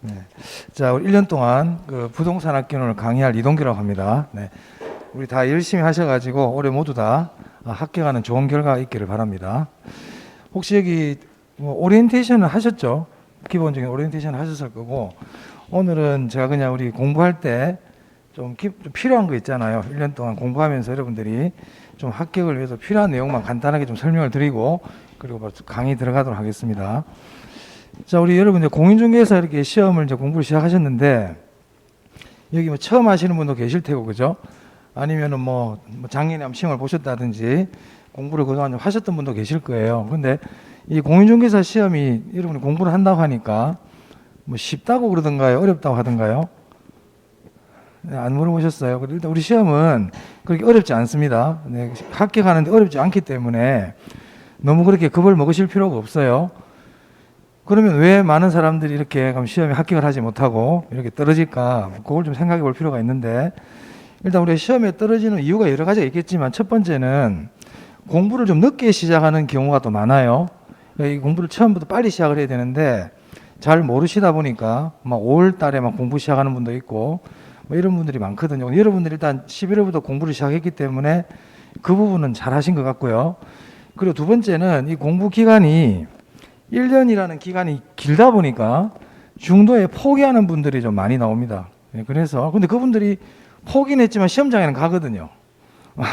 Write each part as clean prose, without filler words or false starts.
네. 자, 우리 1년 동안 그 부동산 학개론을 강의할 이동규라고 합니다. 네. 우리 다 열심히 하셔가지고 올해 모두 다 합격하는 좋은 결과가 있기를 바랍니다. 혹시 여기 뭐 오리엔테이션을 하셨죠? 기본적인 오리엔테이션 하셨을 거고, 오늘은 제가 그냥 우리 공부할 때 좀 필요한 거 있잖아요. 1년 동안 공부하면서 여러분들이 좀 합격을 위해서 필요한 내용만 간단하게 좀 설명을 드리고, 그리고 강의 들어가도록 하겠습니다. 자, 우리 여러분들 공인중개사 이렇게 시험을 이제 공부를 시작하셨는데, 여기 뭐 처음 하시는 분도 계실 테고, 그죠? 아니면은 뭐 작년에 한번 시험을 보셨다든지 공부를 그동안 좀 하셨던 분도 계실 거예요. 근데 이 공인중개사 시험이 여러분이 공부를 한다고 하니까 뭐 쉽다고 그러던가요? 어렵다고 하던가요? 네, 안 물어보셨어요. 일단 우리 시험은 그렇게 어렵지 않습니다. 네, 합격하는데 어렵지 않기 때문에 너무 그렇게 겁을 먹으실 필요가 없어요. 그러면 왜 많은 사람들이 이렇게 시험에 합격을 하지 못하고 이렇게 떨어질까? 그걸 좀 생각해 볼 필요가 있는데, 일단 우리 시험에 떨어지는 이유가 여러 가지가 있겠지만, 첫 번째는 공부를 좀 늦게 시작하는 경우가 또 많아요. 이 공부를 처음부터 빨리 시작을 해야 되는데 잘 모르시다 보니까 막 5월 달에 막 공부 시작하는 분도 있고 뭐 이런 분들이 많거든요. 여러분들이 일단 11월부터 공부를 시작했기 때문에 그 부분은 잘 하신 것 같고요. 그리고 두 번째는 이 공부 기간이 1년이라는 기간이 길다 보니까 중도에 포기하는 분들이 좀 많이 나옵니다. 그래서 근데 그분들이 포기는 했지만 시험장에는 가거든요.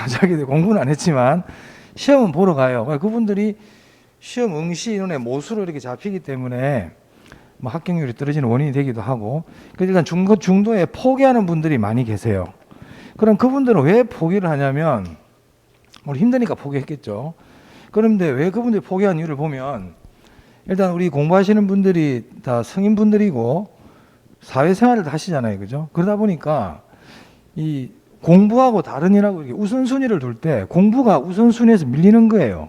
자기들 공부는 안 했지만 시험은 보러 가요. 그분들이 시험 응시 인원의 모수로 이렇게 잡히기 때문에 뭐 합격률이 떨어지는 원인이 되기도 하고, 그래서 일단 중도에 포기하는 분들이 많이 계세요. 그럼 그분들은 왜 포기를 하냐면, 우리 힘드니까 포기했겠죠. 그런데 왜 그분들이 포기한 이유를 보면, 일단 우리 공부하시는 분들이 다 성인분들이고 사회생활을 다 하시잖아요. 그죠? 그러다 보니까 이 공부하고 다른 일하고 이렇게 우선순위를 둘 때 공부가 우선순위에서 밀리는 거예요.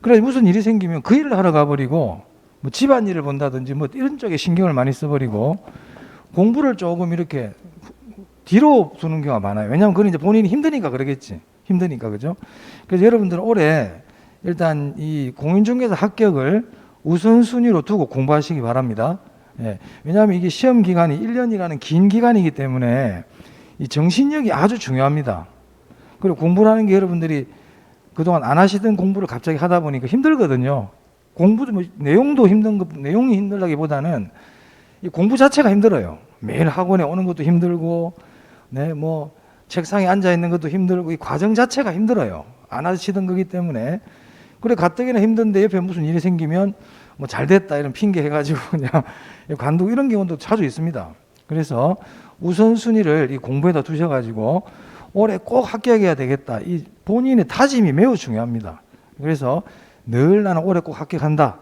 그래 무슨 일이 생기면 그 일을 하러 가버리고 뭐 집안일을 본다든지 뭐 이런 쪽에 신경을 많이 써버리고 공부를 조금 이렇게 뒤로 두는 경우가 많아요. 왜냐하면 그건 이제 본인이 힘드니까 그러겠지. 힘드니까, 그죠? 그래서 여러분들은 올해 일단 이 공인중개사 합격을 우선순위로 두고 공부하시기 바랍니다. 예. 왜냐하면 이게 시험 기간이 1년이라는 긴 기간이기 때문에 이 정신력이 아주 중요합니다. 그리고 공부라는 게 여러분들이 그동안 안 하시던 공부를 갑자기 하다 보니까 힘들거든요. 공부도 뭐 내용도 힘든 것, 내용이 힘들다기보다는 이 공부 자체가 힘들어요. 매일 학원에 오는 것도 힘들고, 네, 뭐 책상에 앉아 있는 것도 힘들고, 이 과정 자체가 힘들어요. 안 하시던 거기 때문에. 그래 가뜩이나 힘든데 옆에 무슨 일이 생기면 뭐 잘 됐다 이런 핑계 해가지고 그냥 관두고 이런 경우도 자주 있습니다. 그래서 우선순위를 이 공부에다 두셔가지고 올해 꼭 합격해야 되겠다. 이 본인의 다짐이 매우 중요합니다. 그래서 늘 나는 올해 꼭 합격한다.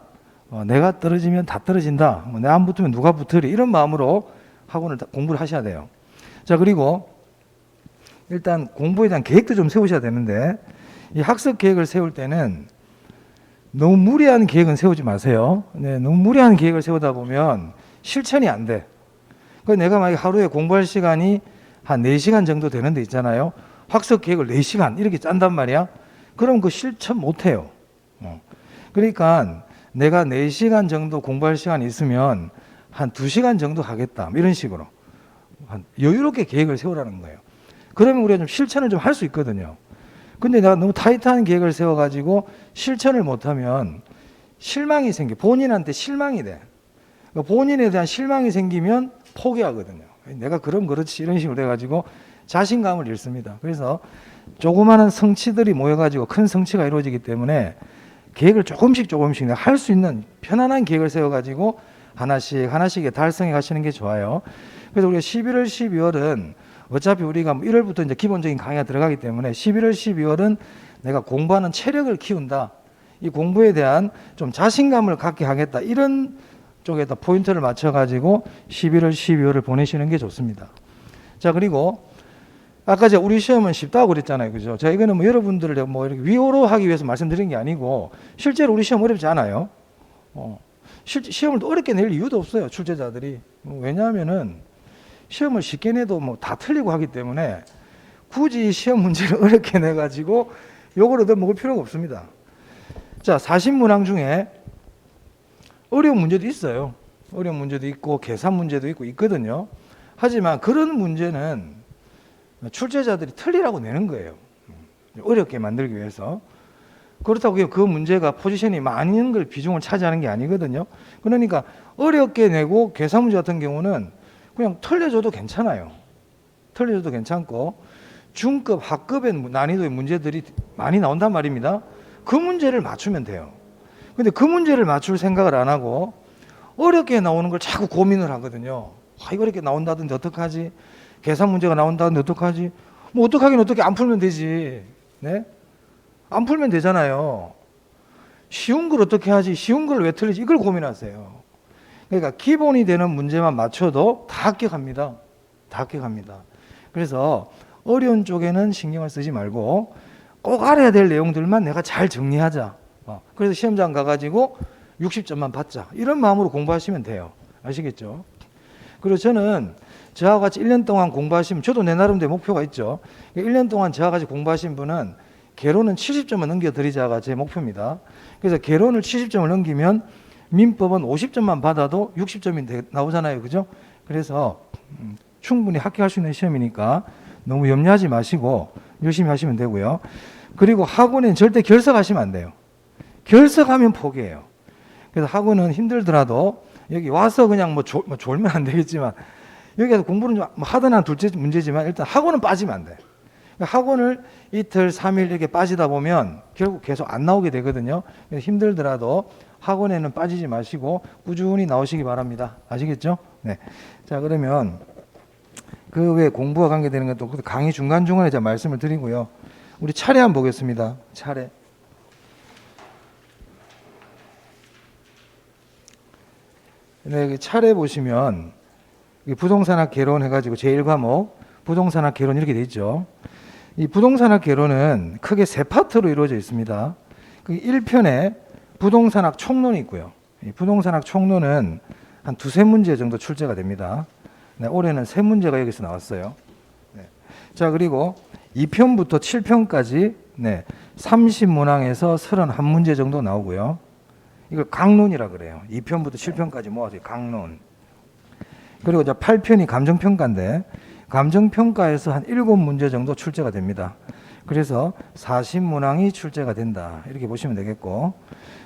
내가 떨어지면 다 떨어진다. 내가 안 붙으면 누가 붙으리. 이런 마음으로 학원을 공부를 하셔야 돼요. 자, 그리고 일단 공부에 대한 계획도 좀 세우셔야 되는데, 이 학습 계획을 세울 때는 너무 무리한 계획은 세우지 마세요. 네, 너무 무리한 계획을 세우다 보면 실천이 안 돼. 내가 만약에 하루에 공부할 시간이 한 4시간 정도 되는 데 있잖아요. 학습 계획을 4시간 이렇게 짠단 말이야. 그럼 그 실천 못 해요. 그러니까 내가 4시간 정도 공부할 시간이 있으면 한 2시간 정도 하겠다. 이런 식으로 한 여유롭게 계획을 세우라는 거예요. 그러면 우리가 좀 실천을 좀 할 수 있거든요. 근데 내가 너무 타이트한 계획을 세워가지고 실천을 못하면 실망이 생겨. 본인한테 실망이 돼. 그러니까 본인에 대한 실망이 생기면 포기하거든요. 내가 그럼 그렇지 이런 식으로 돼가지고 자신감을 잃습니다. 그래서 조그마한 성취들이 모여가지고 큰 성취가 이루어지기 때문에 계획을 조금씩 할 수 있는 편안한 계획을 세워가지고 하나씩 달성해 가시는 게 좋아요. 그래서 우리가 11월, 12월은 어차피 우리가 1월부터 이제 기본적인 강의가 들어가기 때문에 11월, 12월은 내가 공부하는 체력을 키운다. 이 공부에 대한 좀 자신감을 갖게 하겠다. 이런 쪽에다 포인트를 맞춰가지고 11월, 12월을 보내시는 게 좋습니다. 자, 그리고 아까 제가 우리 시험은 쉽다고 그랬잖아요. 그죠? 자, 이거는 뭐 여러분들을 뭐 이렇게 위로하기 위해서 말씀드린 게 아니고 실제로 우리 시험 어렵지 않아요. 시험을 또 어렵게 낼 이유도 없어요. 출제자들이. 왜냐하면은 시험을 쉽게 내도 뭐 다 틀리고 하기 때문에 굳이 시험 문제를 어렵게 내가지고 요걸 얻어먹을 필요가 없습니다. 자, 40문항 중에 어려운 문제도 있어요. 어려운 문제도 있고 계산 문제도 있고 있거든요. 하지만 그런 문제는 출제자들이 틀리라고 내는 거예요. 어렵게 만들기 위해서. 그렇다고 그 문제가 포지션이 많은 걸 비중을 차지하는 게 아니거든요. 그러니까 어렵게 내고 계산 문제 같은 경우는 그냥 틀려줘도 괜찮아요. 틀려줘도 괜찮고 중급, 하급의 난이도의 문제들이 많이 나온단 말입니다. 그 문제를 맞추면 돼요. 근데 그 문제를 맞출 생각을 안 하고 어렵게 나오는 걸 자꾸 고민을 하거든요. 이거 어렵게 나온다던데 어떡하지? 계산 문제가 나온다던데 어떡하지? 뭐 어떡하긴 어떻게 안 풀면 되지. 네? 안 풀면 되잖아요. 쉬운 걸 어떻게 하지? 쉬운 걸 왜 틀리지? 이걸 고민하세요. 그러니까 기본이 되는 문제만 맞춰도 다 합격합니다. 다 합격합니다. 그래서 어려운 쪽에는 신경을 쓰지 말고 꼭 알아야 될 내용들만 내가 잘 정리하자. 그래서 시험장 가가지고 60점만 받자. 이런 마음으로 공부하시면 돼요. 아시겠죠? 그리고 저는 저와 같이 1년 동안 공부하시면, 저도 내 나름대로 목표가 있죠. 1년 동안 저와 같이 공부하신 분은 개론은 70점을 넘겨드리자가 제 목표입니다. 그래서 개론을 70점을 넘기면 민법은 50점만 받아도 60점이 나오잖아요. 그죠? 그래서 충분히 합격할 수 있는 시험이니까 너무 염려하지 마시고 열심히 하시면 되고요. 그리고 학원엔 절대 결석하시면 안 돼요. 결석하면 포기해요. 그래서 학원은 힘들더라도 여기 와서 그냥 졸면 안 되겠지만 여기 가서 공부는 좀 하든 둘째 문제지만 일단 학원은 빠지면 안 돼요. 학원을 이틀, 3일 이렇게 빠지다 보면 결국 계속 안 나오게 되거든요. 그래서 힘들더라도 학원에는 빠지지 마시고 꾸준히 나오시기 바랍니다. 아시겠죠? 네. 자, 그러면 그 외에 공부와 관계되는 것도 강의 중간중간에 제가 말씀을 드리고요. 우리 차례 한번 보겠습니다. 차례. 네, 차례 보시면 부동산학 개론 해가지고 제1과목 부동산학 개론 이렇게 돼 있죠. 이 부동산학 개론은 크게 세 파트로 이루어져 있습니다. 그 1편에 부동산학 총론이 있고요. 이 부동산학 총론은 한 두세 문제 정도 출제가 됩니다. 네, 올해는 세 문제가 여기서 나왔어요. 네. 자, 그리고 2편부터 7편까지 30문항에서 31문제 정도 나오고요. 이걸 강론이라 그래요. 2편부터 7편까지 모아서 강론. 그리고 8편이 감정평가인데 감정평가에서 한 7문제 정도 출제가 됩니다. 그래서 40문항이 출제가 된다. 이렇게 보시면 되겠고.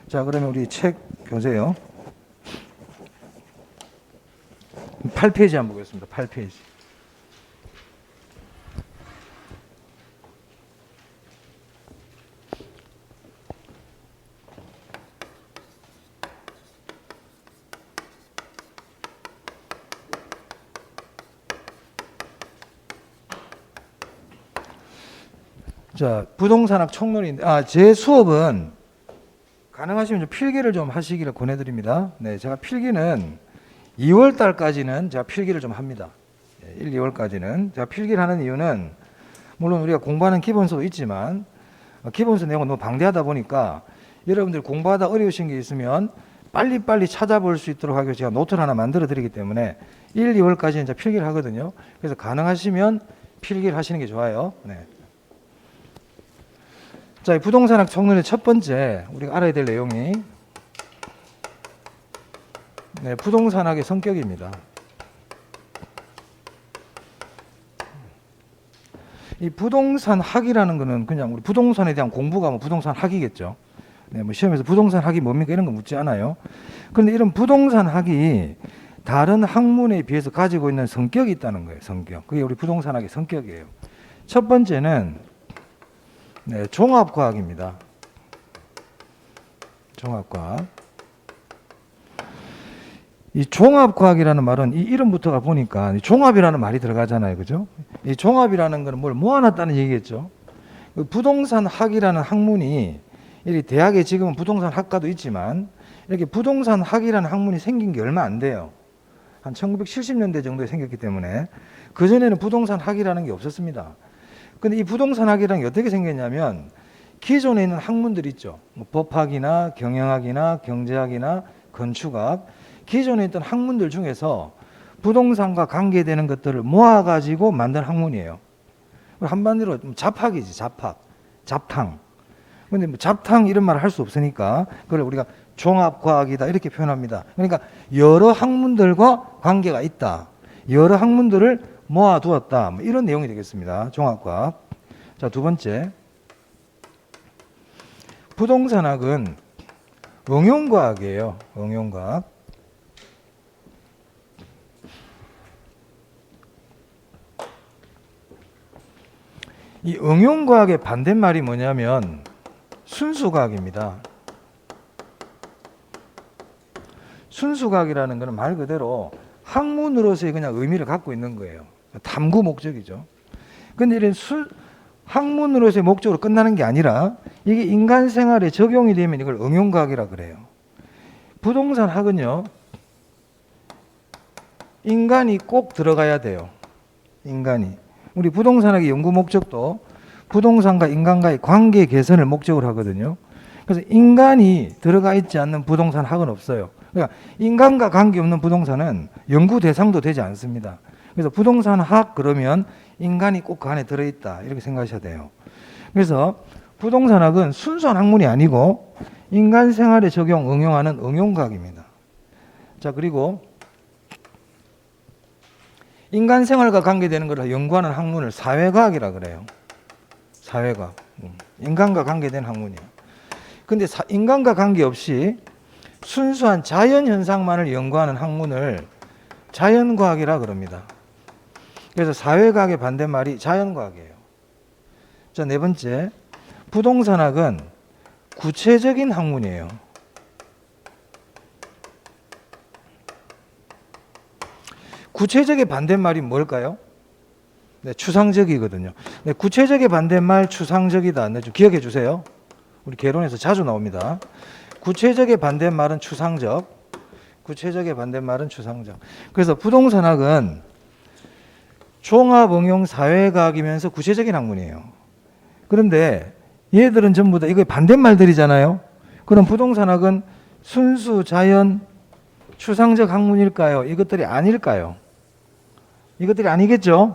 자, 그러면 우리 책 교재요. 8페이지 한번 보겠습니다. 8페이지. 자, 부동산학 총론인데, 제 수업은 가능하시면 좀 필기를 좀 하시기를 권해드립니다. 네, 제가 필기는 2월 달까지는 제가 필기를 좀 합니다. 1, 2월까지는. 제가 필기를 하는 이유는, 물론 우리가 공부하는 기본서도 있지만, 기본서 내용은 너무 방대하다 보니까, 여러분들 공부하다 어려우신 게 있으면, 빨리빨리 찾아볼 수 있도록 하기 위해서 제가 노트를 하나 만들어 드리기 때문에, 1, 2월까지는 이제 필기를 하거든요. 그래서 가능하시면 필기를 하시는 게 좋아요. 네. 자, 부동산학 총론의 첫 번째 우리가 알아야 될 내용이 부동산학의 성격입니다. 이 부동산학이라는 거는 그냥 우리 부동산에 대한 공부가 부동산학이겠죠. 네, 시험에서 부동산학이 뭡니까 이런 거 묻지 않아요. 그런데 이런 부동산학이 다른 학문에 비해서 가지고 있는 성격이 있다는 거예요. 성격. 그게 우리 부동산학의 성격이에요. 첫 번째는 종합과학입니다. 종합과학. 이 종합과학이라는 말은 이 이름부터가 보니까 종합이라는 말이 들어가잖아요. 그죠? 이 종합이라는 건 뭘 모아놨다는 얘기겠죠. 그 부동산학이라는 학문이 이 대학에 지금은 부동산학과도 있지만 이렇게 부동산학이라는 학문이 생긴 게 얼마 안 돼요. 한 1970년대 정도에 생겼기 때문에 그전에는 부동산학이라는 게 없었습니다. 근데 이 부동산학이라는 게 어떻게 생겼냐면 기존에 있는 학문들 있죠. 법학이나 경영학이나 경제학이나 건축학 기존에 있던 학문들 중에서 부동산과 관계되는 것들을 모아가지고 만든 학문이에요. 한마디로 잡학이지, 잡학. 잡탕. 근데 잡탕 이런 말을 할 수 없으니까 그걸 우리가 종합과학이다 이렇게 표현합니다. 그러니까 여러 학문들과 관계가 있다. 여러 학문들을 모아두었다. 뭐 이런 내용이 되겠습니다. 종합과학. 자, 두 번째. 부동산학은 응용과학이에요. 응용과학. 이 응용과학의 반대말이 뭐냐면 순수과학입니다. 순수과학이라는 것은 말 그대로 학문으로서의 그냥 의미를 갖고 있는 거예요. 탐구 목적이죠. 근데 이런 학문으로서의 목적으로 끝나는 게 아니라 이게 인간 생활에 적용이 되면 이걸 응용과학이라 그래요. 부동산 학은요, 인간이 꼭 들어가야 돼요. 인간이. 우리 부동산학의 연구 목적도 부동산과 인간과의 관계 개선을 목적으로 하거든요. 그래서 인간이 들어가 있지 않는 부동산 학은 없어요. 그러니까 인간과 관계없는 부동산은 연구 대상도 되지 않습니다. 그래서 부동산 학 그러면 인간이 꼭 그 안에 들어있다 이렇게 생각하셔야 돼요. 그래서 부동산학은 순수한 학문이 아니고 인간 생활에 적용, 응용하는 응용과학입니다. 자, 그리고 인간 생활과 관계되는 것을 연구하는 학문을 사회과학이라 그래요. 사회과학. 인간과 관계된 학문이에요. 근데 인간과 관계없이 순수한 자연 현상만을 연구하는 학문을 자연과학이라 그럽니다. 그래서 사회과학의 반대말이 자연과학이에요. 자, 네 번째. 부동산학은 구체적인 학문이에요. 구체적의 반대말이 뭘까요? 네, 추상적이거든요. 네, 구체적의 반대말 추상적이다. 네, 좀 기억해 주세요. 우리 개론에서 자주 나옵니다. 구체적의 반대말은 추상적. 구체적의 반대말은 추상적. 그래서 부동산학은 종합응용 사회과학이면서 구체적인 학문이에요. 그런데 얘들은 전부 다 이거 반대말들이잖아요. 그럼 부동산학은 순수 자연 추상적 학문일까요? 이것들이 아닐까요? 이것들이 아니겠죠?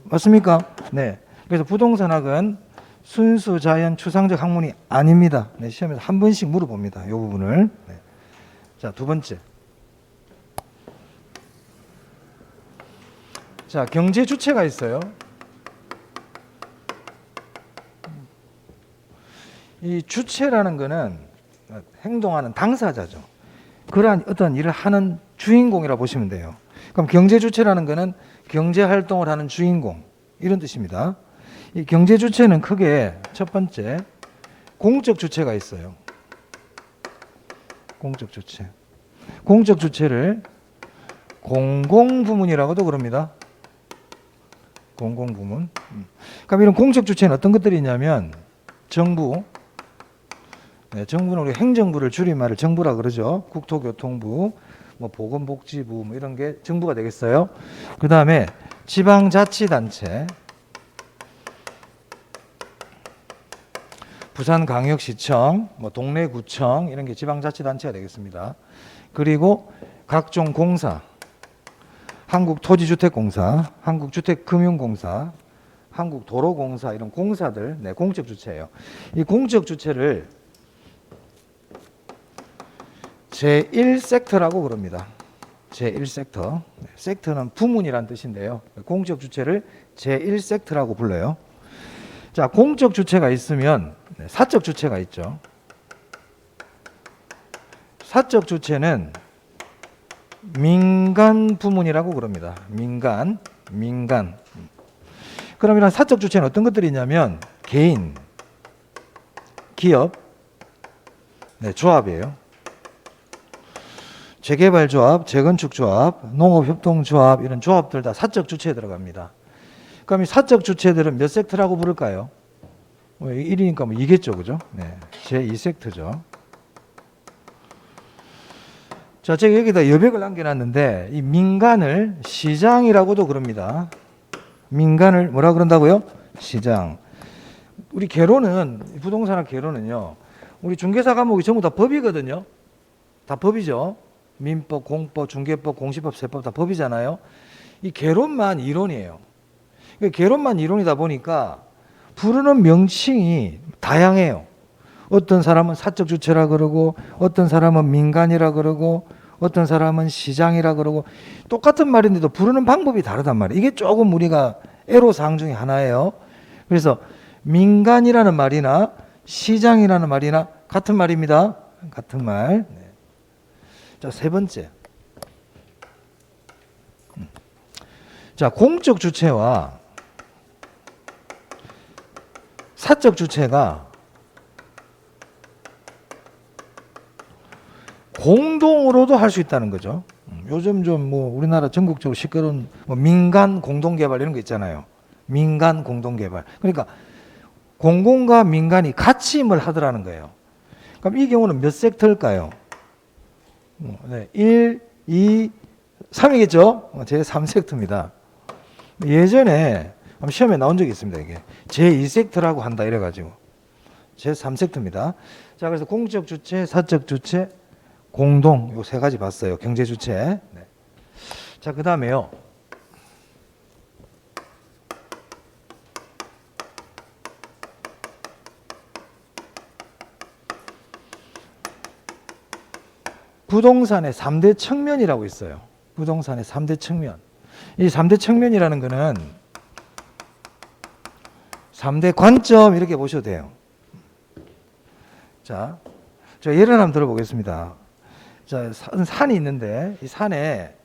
맞습니까? 네. 그래서 부동산학은 순수 자연 추상적 학문이 아닙니다. 네, 시험에서 한 번씩 물어봅니다. 이 부분을. 네. 자, 두 번째. 자, 경제 주체가 있어요. 이 주체라는 것은 행동하는 당사자죠. 그러한 어떤 일을 하는 주인공이라 보시면 돼요. 그럼 경제 주체라는 것은 경제 활동을 하는 주인공 이런 뜻입니다. 이 경제 주체는 크게 첫 번째 공적 주체가 있어요. 공적 주체. 공적 주체를 공공부문이라고도 그럽니다. 공공부문. 그럼 이런 공적 주체는 어떤 것들이 있냐면 정부. 네, 정부는 우리 행정부를 줄임말을 정부라 그러죠. 국토교통부, 뭐 보건복지부 뭐 이런 게 정부가 되겠어요. 그 다음에 지방자치단체, 부산광역시청, 뭐 동래구청 이런 게 지방자치단체가 되겠습니다. 그리고 각종 공사, 한국토지주택공사, 한국주택금융공사, 한국도로공사 이런 공사들, 네, 공적 주체예요. 이 공적 주체를 제1섹터라고 그럽니다. 제1섹터. 네, 섹터는 부문이란 뜻인데요. 공적 주체를 제1섹터라고 불러요. 자, 공적 주체가 있으면 사적 주체가 있죠. 사적 주체는 민간 부문이라고 그럽니다. 민간. 그럼 이런 사적 주체는 어떤 것들이 있냐면 개인, 기업, 네, 조합이에요. 재개발조합, 재건축조합, 농업협동조합 이런 조합들 다 사적 주체에 들어갑니다. 그럼 이 사적 주체들은 몇 섹터라고 부를까요? 1이니까 뭐 2겠죠, 그죠? 네, 제2섹터죠. 자, 제가 여기다 여백을 남겨놨는데 이 민간을 시장이라고도 그럽니다. 민간을 뭐라 그런다고요? 시장. 우리 개론은 부동산학 개론은요. 우리 중개사 과목이 전부 다 법이거든요. 다 법이죠. 민법, 공법, 중개법, 공시법, 세법 다 법이잖아요. 이 개론만 이론이에요. 개론만 이론이다 보니까 부르는 명칭이 다양해요. 어떤 사람은 사적 주체라 그러고 어떤 사람은 민간이라 그러고 어떤 사람은 시장이라 그러고 똑같은 말인데도 부르는 방법이 다르단 말이에요. 이게 조금 우리가 애로사항 중에 하나예요. 그래서 민간이라는 말이나 시장이라는 말이나 같은 말입니다. 같은 말. 네. 자, 세 번째. 자, 공적 주체와 사적 주체가 공동으로도 할 수 있다는 거죠. 요즘 좀 뭐 우리나라 전국적으로 시끄러운 뭐 민간 공동개발 이런 거 있잖아요. 민간 공동개발. 그러니까 공공과 민간이 같이 힘을 하더라는 거예요. 그럼 이 경우는 몇 섹터일까요? 네, 1, 2, 3이겠죠? 제 3섹터입니다. 예전에 시험에 나온 적이 있습니다. 이게 제 2섹터라고 한다 이래가지고 제 3섹터입니다. 자, 그래서 공적 주체, 사적 주체, 공동 요 세 가지 봤어요. 경제 주체. 네. 자, 그 다음에요. 부동산의 3대 측면이라고 있어요. 부동산의 3대 측면. 이 3대 측면이라는 거는 3대 관점 이렇게 보셔도 돼요. 자, 저 예를 한번 들어보겠습니다. 자, 산이 있는데 이 산에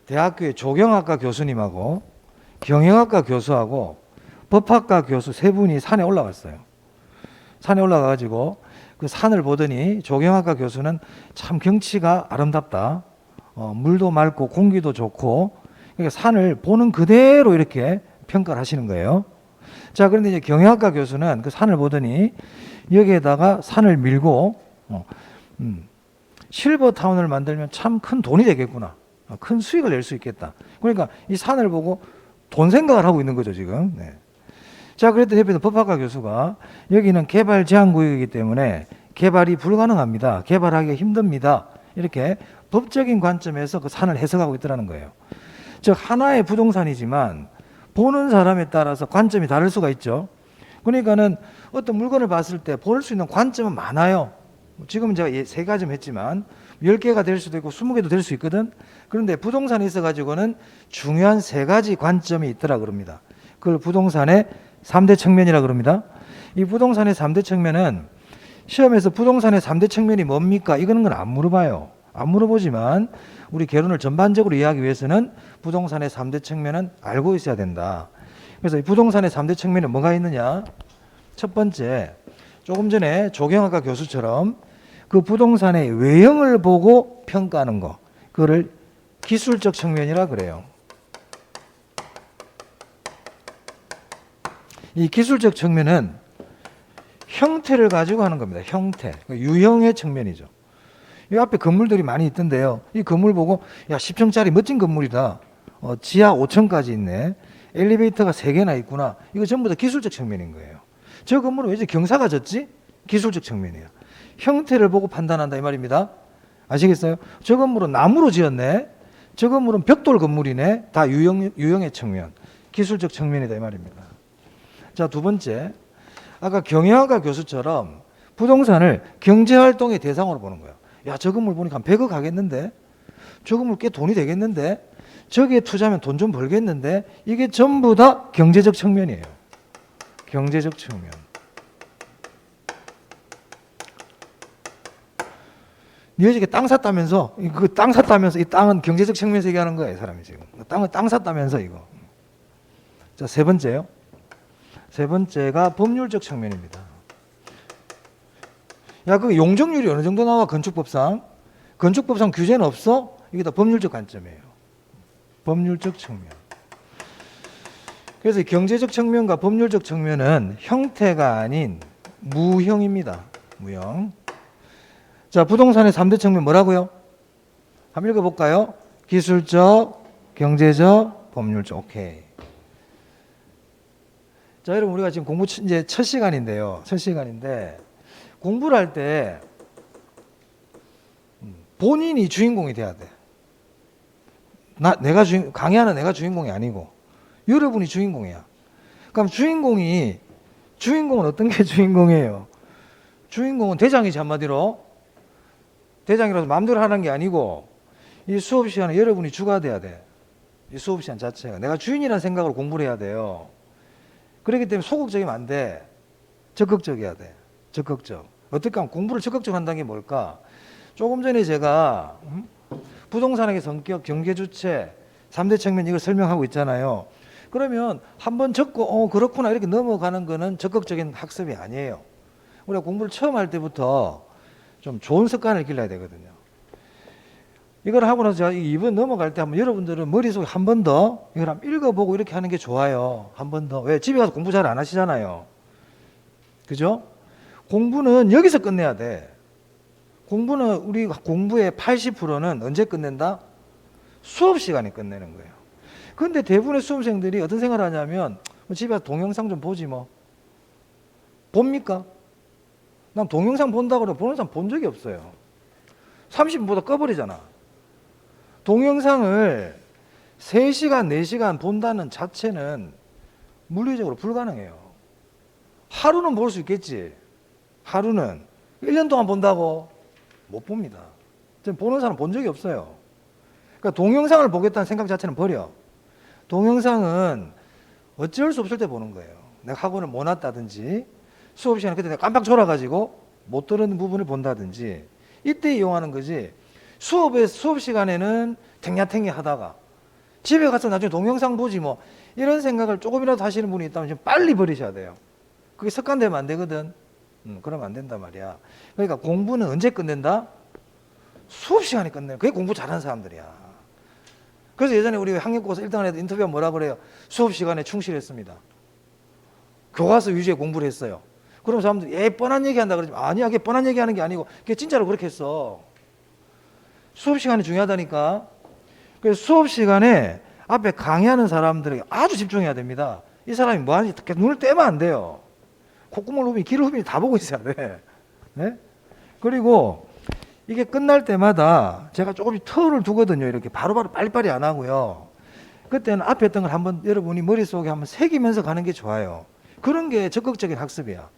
대학교의 조경학과 교수님하고 경영학과 교수하고 법학과 교수 세 분이 산에 올라갔어요. 산에 올라가가지고 그 산을 보더니 조경학과 교수는 참 경치가 아름답다. 물도 맑고 공기도 좋고 그러니까 산을 보는 그대로 이렇게 평가를 하시는 거예요. 자, 그런데 이제 경영학과 교수는 그 산을 보더니 여기에다가 산을 밀고 실버타운을 만들면 참 큰 돈이 되겠구나. 큰 수익을 낼 수 있겠다. 그러니까 이 산을 보고 돈 생각을 하고 있는 거죠, 지금. 네. 자, 그랬더니 옆에서 법학과 교수가 여기는 개발 제한 구역이기 때문에 개발이 불가능합니다. 개발하기가 힘듭니다. 이렇게 법적인 관점에서 그 산을 해석하고 있더라는 거예요. 즉, 하나의 부동산이지만 보는 사람에 따라서 관점이 다를 수가 있죠. 그러니까는 어떤 물건을 봤을 때 볼 수 있는 관점은 많아요. 지금 제가 3가지 했지만 10개가 될 수도 있고 20개도 될 수 있거든. 그런데 부동산에 있어가지고는 중요한 3가지 관점이 있더라 그럽니다. 그걸 부동산의 3대 측면이라 그럽니다. 이 부동산의 3대 측면은 시험에서 부동산의 3대 측면이 뭡니까? 이거는 건 안 물어봐요. 안 물어보지만 우리 개론을 전반적으로 이해하기 위해서는 부동산의 3대 측면은 알고 있어야 된다. 그래서 이 부동산의 3대 측면에 뭐가 있느냐? 첫 번째, 조금 전에 조경학과 교수처럼 그 부동산의 외형을 보고 평가하는 거, 그거를 기술적 측면이라 그래요. 이 기술적 측면은 형태를 가지고 하는 겁니다. 형태, 유형의 측면이죠. 이 앞에 건물들이 많이 있던데요. 이 건물 보고 야 10층짜리 멋진 건물이다. 지하 5층까지 있네. 엘리베이터가 3개나 있구나. 이거 전부 다 기술적 측면인 거예요. 저 건물은 왜 이제 경사가 졌지? 기술적 측면이에요. 형태를 보고 판단한다 이 말입니다. 아시겠어요? 저 건물은 나무로 지었네. 저 건물은 벽돌 건물이네. 다 유형의 측면, 기술적 측면이다 이 말입니다. 자, 두 번째, 아까 경영학과 교수처럼 부동산을 경제활동의 대상으로 보는 거예요. 야, 저 건물 보니까 한 100억 하겠는데? 저 건물 꽤 돈이 되겠는데? 저기에 투자하면 돈 좀 벌겠는데? 이게 전부 다 경제적 측면이에요. 경제적 측면. 니 어저께 땅 샀다면서? 그 땅 샀다면서 이 땅은 경제적 측면에서 얘기하는 거예요, 이 사람이 지금. 땅 샀다면서 이거. 자, 세 번째요. 세 번째가 법률적 측면입니다. 야, 그 용적률이 어느 정도 나와? 건축법상? 건축법상 규제는 없어? 이게 다 법률적 관점이에요. 법률적 측면. 그래서 경제적 측면과 법률적 측면은 형태가 아닌 무형입니다. 무형. 자, 부동산의 3대 측면 뭐라고요? 한번 읽어볼까요? 기술적, 경제적, 법률적. 오케이. 자, 여러분 우리가 지금 공부 이제 첫 시간인데요. 첫 시간인데 공부를 할 때 본인이 주인공이 돼야 돼. 강의하는 내가 주인공이 아니고 여러분이 주인공이야. 그럼 주인공은 어떤 게 주인공이에요? 주인공은 대장이지, 한마디로. 대장이라서 마음대로 하는 게 아니고 이 수업 시간에 여러분이 주가 돼야 돼. 이 수업 시간 자체가 내가 주인이라는 생각으로 공부를 해야 돼요. 그렇기 때문에 소극적이면 안 돼. 적극적이어야 돼. 적극적. 어떻게 하면 공부를 적극적으로 한다는 게 뭘까? 조금 전에 제가 부동산학의 성격, 경계 주체, 3대 측면 이걸 설명하고 있잖아요. 그러면 한번 적고 그렇구나 이렇게 넘어가는 거는 적극적인 학습이 아니에요. 우리가 공부를 처음 할 때부터 좀 좋은 습관을 길러야 되거든요. 이걸 하고 나서 제가 이번 넘어갈 때 한번 여러분들은 머릿속에 한 번 더 이걸 한번 읽어보고 이렇게 하는 게 좋아요. 한 번 더. 왜? 집에 가서 공부 잘 안 하시잖아요. 그죠? 공부는 여기서 끝내야 돼. 공부는 우리 공부의 80%는 언제 끝낸다? 수업 시간에 끝내는 거예요. 근데 대부분의 수험생들이 어떤 생각을 하냐면 집에 가서 동영상 좀 보지 뭐. 봅니까? 난 동영상 본다고 그러고 보는 사람 본 적이 없어요. 30분 보다 꺼버리잖아. 동영상을 3시간, 4시간 본다는 자체는 물리적으로 불가능해요. 하루는 볼 수 있겠지. 하루는. 1년 동안 본다고? 못 봅니다. 보는 사람 본 적이 없어요. 그러니까 동영상을 보겠다는 생각 자체는 버려. 동영상은 어쩔 수 없을 때 보는 거예요. 내가 학원을 못 왔다든지 수업 시간에 그때 내가 깜빡 졸아가지고 못 들은 부분을 본다든지 이때 이용하는 거지. 수업 시간에는 탱야탱이 하다가 집에 가서 나중에 동영상 보지 뭐 이런 생각을 조금이라도 하시는 분이 있다면 좀 빨리 버리셔야 돼요. 그게 습관되면 안 되거든. 그러면 안 된단 말이야. 그러니까 공부는 언제 끝낸다? 수업 시간에 끝내. 그게 공부 잘하는 사람들이야. 그래서 예전에 우리 학력고사 1등을 해도 인터뷰가 뭐라 그래요? 수업 시간에 충실했습니다. 교과서 위주의 공부를 했어요. 그럼 사람들이 뻔한 얘기 한다 그러지만 아니야, 그게 뻔한 얘기 하는 게 아니고 그게 진짜로 그렇게 했어. 수업 시간이 중요하다니까. 그래서 수업 시간에 앞에 강의하는 사람들에게 아주 집중해야 됩니다. 이 사람이 뭐 하는지 눈을 떼면 안 돼요. 콧구멍을 후비, 귀를 후비 다 보고 있어야 돼. 네? 그리고 이게 끝날 때마다 제가 조금씩 텀을 두거든요. 이렇게 바로바로 빨리빨리 안 하고요. 그때는 앞에 했던 걸 한번 여러분이 머릿속에 한번 새기면서 가는 게 좋아요. 그런 게 적극적인 학습이야.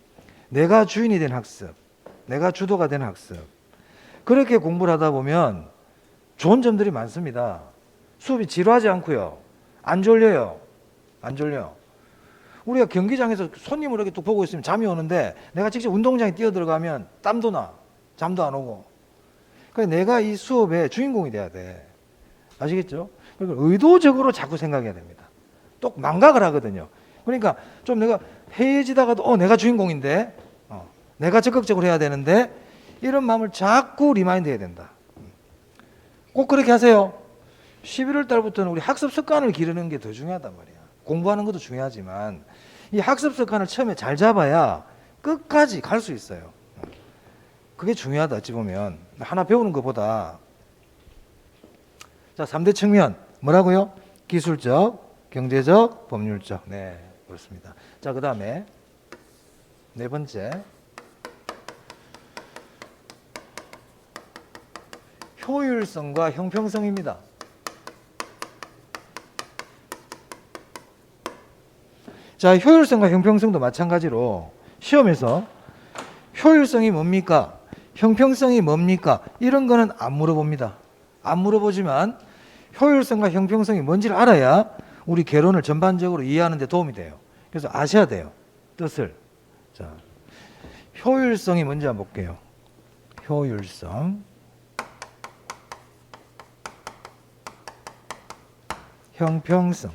내가 주인이 된 학습. 내가 주도가 된 학습. 그렇게 공부를 하다 보면 좋은 점들이 많습니다. 수업이 지루하지 않고요. 안 졸려요. 안 졸려. 우리가 경기장에서 손님을 이렇게 뚝 보고 있으면 잠이 오는데 내가 직접 운동장에 뛰어들어가면 땀도 나. 잠도 안 오고. 그러니까 내가 이 수업의 주인공이 돼야 돼. 아시겠죠? 그러니까 의도적으로 자꾸 생각해야 됩니다. 또 망각을 하거든요. 그러니까 좀 내가 해해지다가도 내가 주인공인데 내가 적극적으로 해야 되는데 이런 마음을 자꾸 리마인드 해야 된다. 꼭 그렇게 하세요. 11월 달부터는 우리 학습 습관을 기르는 게 더 중요하단 말이야. 공부하는 것도 중요하지만 이 학습 습관을 처음에 잘 잡아야 끝까지 갈 수 있어요. 그게 중요하다. 어찌 보면 하나 배우는 것보다. 자, 3대 측면 뭐라고요? 기술적, 경제적, 법률적. 네, 그렇습니다. 자, 그 다음에 네 번째 효율성과 형평성입니다. 자, 효율성과 형평성도 마찬가지로 시험에서 효율성이 뭡니까? 형평성이 뭡니까? 이런 거는 안 물어봅니다. 안 물어보지만 효율성과 형평성이 뭔지를 알아야 우리 개론을 전반적으로 이해하는 데 도움이 돼요. 그래서 아셔야 돼요. 뜻을. 자, 효율성이 뭔지 한번 볼게요. 효율성. 형평성.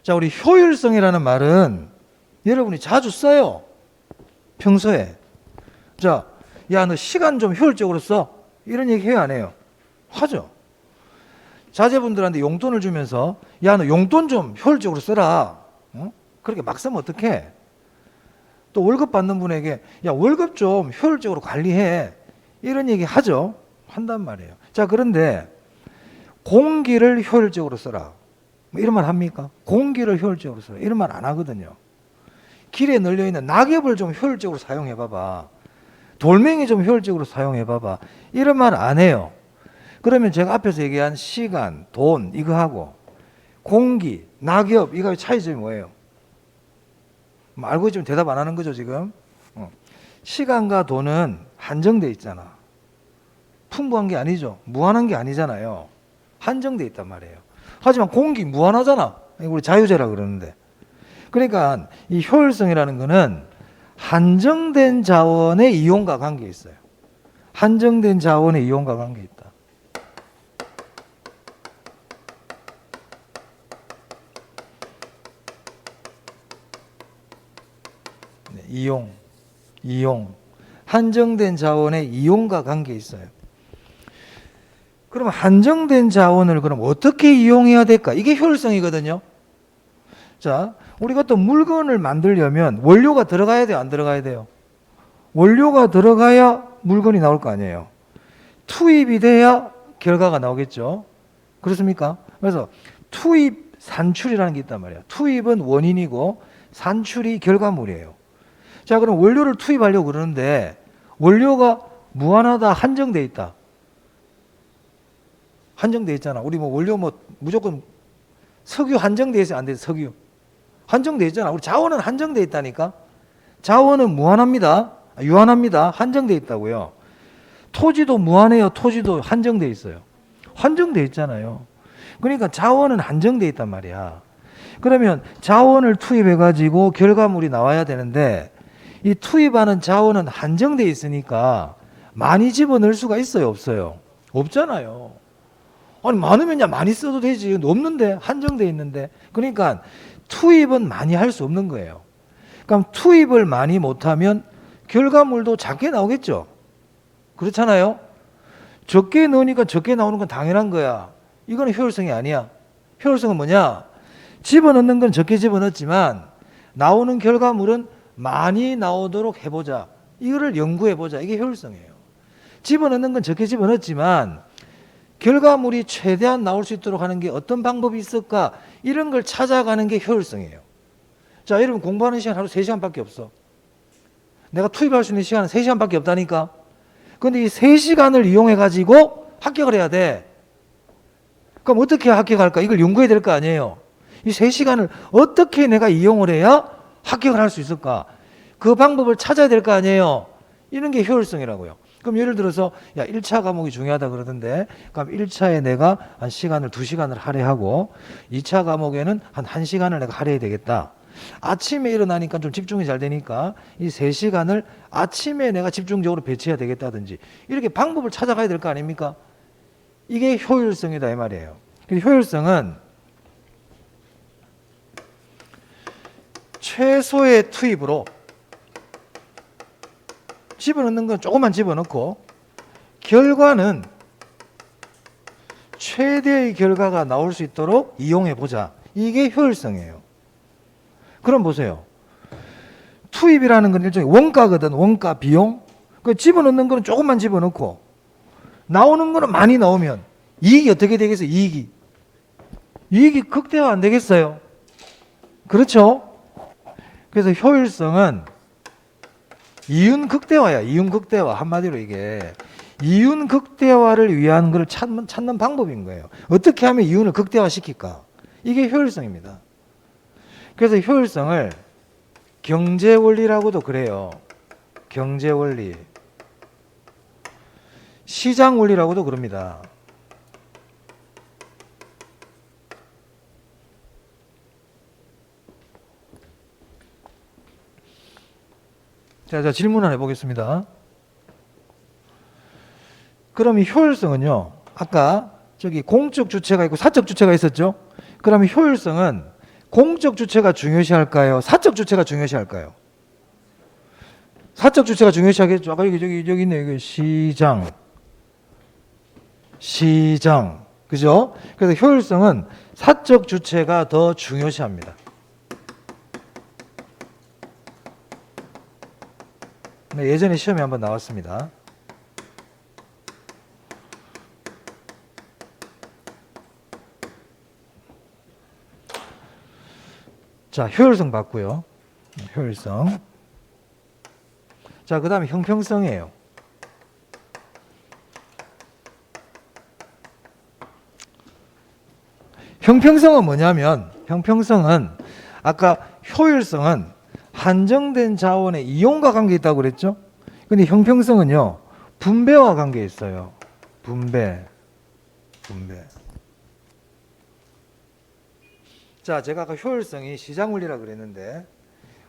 자, 우리 효율성이라는 말은 여러분이 자주 써요. 평소에. 자, 야, 너 시간 좀 효율적으로 써. 이런 얘기 해요, 안 해요? 하죠. 자제분들한테 용돈을 주면서 야, 너 용돈 좀 효율적으로 써라. 그렇게 막 쓰면 어떡해? 또 월급 받는 분에게 야, 월급 좀 효율적으로 관리해. 이런 얘기 하죠. 한단 말이에요. 자, 그런데 공기를 효율적으로 써라. 뭐 이런 말 합니까? 공기를 효율적으로 써라. 이런 말 안 하거든요. 길에 널려있는 낙엽을 좀 효율적으로 사용해봐봐. 돌멩이 좀 효율적으로 사용해봐봐. 이런 말 안 해요. 그러면 제가 앞에서 얘기한 시간, 돈 이거 하고 공기, 낙엽 이거의 차이점이 뭐예요? 뭐 알고 있지만 대답 안 하는 거죠 지금. 시간과 돈은 한정돼 있잖아. 풍부한 게 아니죠. 무한한 게 아니잖아요. 한정돼 있단 말이에요. 하지만 공기 무한하잖아. 우리 자유재라 그러는데. 그러니까 이 효율성이라는 거는 한정된 자원의 이용과 관계에 있어요. 한정된 자원의 이용과 관계에 있다. 네, 이용. 한정된 자원의 이용과 관계에 있어요. 그럼 한정된 자원을 그럼 어떻게 이용해야 될까? 이게 효율성이거든요. 자, 우리가 또 물건을 만들려면 원료가 들어가야 돼요? 안 들어가야 돼요? 원료가 들어가야 물건이 나올 거 아니에요. 투입이 돼야 결과가 나오겠죠. 그렇습니까? 그래서 투입, 산출이라는 게 있단 말이에요. 투입은 원인이고 산출이 결과물이에요. 자, 그럼 원료를 투입하려고 그러는데 원료가 무한하다, 한정돼 있다. 한정돼 있잖아. 우리 뭐 원료 뭐 무조건 석유 한정돼 있어요? 안 돼? 석유. 한정돼 있잖아. 우리 자원은 한정돼 있다니까. 자원은 무한합니다. 유한합니다. 한정돼 있다고요. 토지도 무한해요. 토지도 한정돼 있어요. 한정돼 있잖아요. 그러니까 자원은 한정돼 있단 말이야. 그러면 자원을 투입해 가지고 결과물이 나와야 되는데 이 투입하는 자원은 한정돼 있으니까 많이 집어넣을 수가 있어요? 없어요? 없잖아요. 아니 많으면 많이 써도 되지. 없는데 한정돼 있는데. 그러니까 투입은 많이 할 수 없는 거예요. 그럼 투입을 많이 못하면 결과물도 작게 나오겠죠. 그렇잖아요. 적게 넣으니까 적게 나오는 건 당연한 거야. 이거는 효율성이 아니야. 효율성은 뭐냐? 집어넣는 건 적게 집어넣었지만 나오는 결과물은 많이 나오도록 해보자. 이거를 연구해보자. 이게 효율성이에요. 집어넣는 건 적게 집어넣었지만 결과물이 최대한 나올 수 있도록 하는 게 어떤 방법이 있을까? 이런 걸 찾아가는 게 효율성이에요. 자, 여러분 공부하는 시간 하루 3시간밖에 없어. 내가 투입할 수 있는 시간은 3시간밖에 없다니까. 그런데 이 3시간을 이용해 가지고 합격을 해야 돼. 그럼 어떻게 합격할까? 이걸 연구해야 될 거 아니에요. 이 3시간을 어떻게 내가 이용을 해야 합격을 할 수 있을까? 그 방법을 찾아야 될 거 아니에요. 이런 게 효율성이라고요. 그럼 예를 들어서 1차 과목이 중요하다 그러던데 그럼 1차에 내가 한 시간을 2시간을 할애하고 2차 과목에는 한 1시간을 내가 할애해야 되겠다. 아침에 일어나니까 좀 집중이 잘 되니까 이 3시간을 아침에 내가 집중적으로 배치해야 되겠다든지 이렇게 방법을 찾아가야 될 거 아닙니까? 이게 효율성이다 이 말이에요. 효율성은 최소의 투입으로 집어넣는 건 조금만 집어넣고 결과는 최대의 결과가 나올 수 있도록 이용해 보자. 이게 효율성이에요. 그럼 보세요. 투입이라는 건 일종의 원가거든. 원가, 비용. 그 집어넣는 거는 조금만 집어넣고 나오는 거는 많이 나오면 이익이 어떻게 되겠어요? 이익이 극대화 안 되겠어요? 그렇죠? 그래서 효율성은 이윤 극대화야. 이윤 극대화. 한마디로 이게 이윤 극대화를 위한 걸 찾는 방법인 거예요. 어떻게 하면 이윤을 극대화시킬까? 이게 효율성입니다. 그래서 효율성을 경제원리라고도 그래요. 경제원리. 시장원리라고도 그럽니다. 자, 질문 하나 해보겠습니다. 그럼 이 효율성은요, 아까 저기 공적 주체가 있고 사적 주체가 있었죠? 그러면 효율성은 공적 주체가 중요시할까요? 사적 주체가 중요시할까요? 사적 주체가 중요시하겠죠. 아까 여기 있네. 이거 시장. 그죠? 그래서 효율성은 사적 주체가 더 중요시합니다. 네, 예전에 시험에 한번 나왔습니다. 자, 효율성 봤고요. 효율성. 자, 그 다음에 형평성이에요. 형평성은 뭐냐면, 형평성은 아까 효율성은 한정된 자원의 이용과 관계 있다고 그랬죠? 근데 형평성은요, 분배와 관계 있어요. 분배. 자, 제가 아까 효율성이 시장 원리라고 그랬는데,